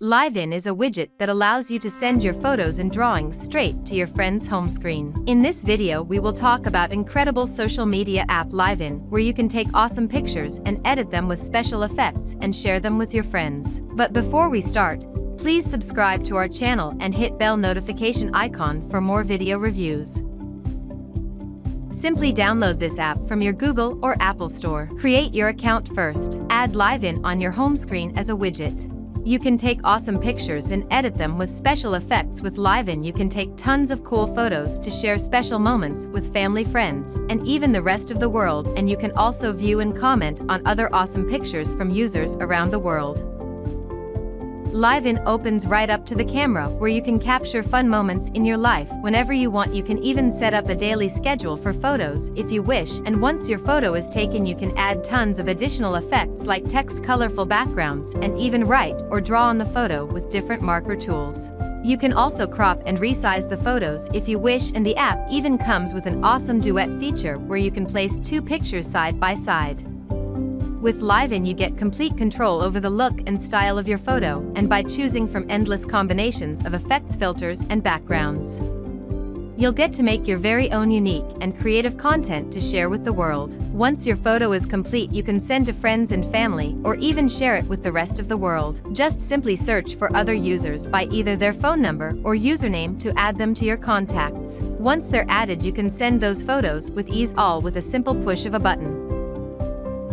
LiveIn is a widget that allows you to send your photos and drawings straight to your friend's home screen. In this video, we will talk about incredible social media app LiveIn, where you can take awesome pictures and edit them with special effects and share them with your friends. But before we start, please subscribe to our channel and hit bell notification icon for more video reviews. Simply download this app from your Google or Apple Store. Create your account first. Add LiveIn on your home screen as a widget. You can take awesome pictures and edit them with special effects. With LiveIn, you can take tons of cool photos to share special moments with family, friends, and even the rest of the world. And you can also view and comment on other awesome pictures from users around the world. LiveIn opens right up to the camera, where you can capture fun moments in your life whenever you want. You can even set up a daily schedule for photos if you wish, and once your photo is taken, you can add tons of additional effects like text, colorful backgrounds, and even write or draw on the photo with different marker tools. You can also crop and resize the photos if you wish, and the app even comes with an awesome duet feature where you can place two pictures side by side. With LiveIn, you get complete control over the look and style of your photo, and by choosing from endless combinations of effects, filters, and backgrounds, you'll get to make your very own unique and creative content to share with the world. Once your photo is complete, you can send to friends and family, or even share it with the rest of the world. Just simply search for other users by either their phone number or username to add them to your contacts. Once they're added, you can send those photos with ease, all with a simple push of a button.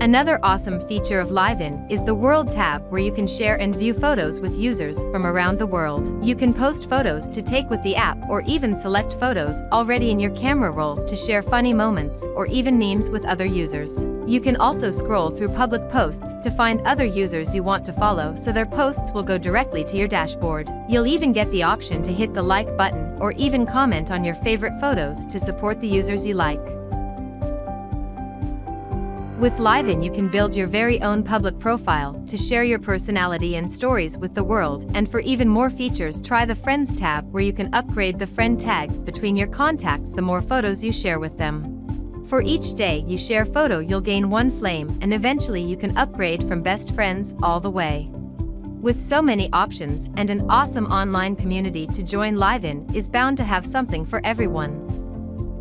Another awesome feature of LiveIn is the World tab, where you can share and view photos with users from around the world. You can post photos to take with the app, or even select photos already in your camera roll to share funny moments or even memes with other users. You can also scroll through public posts to find other users you want to follow, so their posts will go directly to your dashboard. You'll even get the option to hit the like button or even comment on your favorite photos to support the users you like. With LiveIn, you can build your very own public profile to share your personality and stories with the world. And for even more features, try the Friends tab, where you can upgrade the friend tag between your contacts the more photos you share with them. For each day you share photo, you'll gain one flame, and eventually you can upgrade from best friends all the way. With so many options and an awesome online community to join, LiveIn is bound to have something for everyone.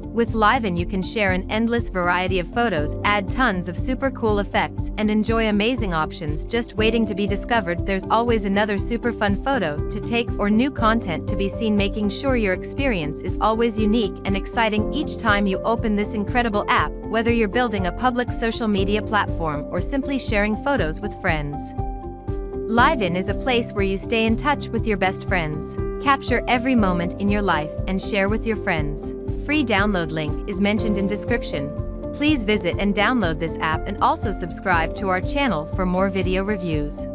With LiveIn, you can share an endless variety of photos, add tons of super cool effects, and enjoy amazing options just waiting to be discovered. There's always another super fun photo to take or new content to be seen, making sure your experience is always unique and exciting each time you open this incredible app, whether you're building a public social media platform or simply sharing photos with friends. LiveIn is a place where you stay in touch with your best friends, capture every moment in your life, and share with your friends. Free download link is mentioned in description. Please visit and download this app, and also subscribe to our channel for more video reviews.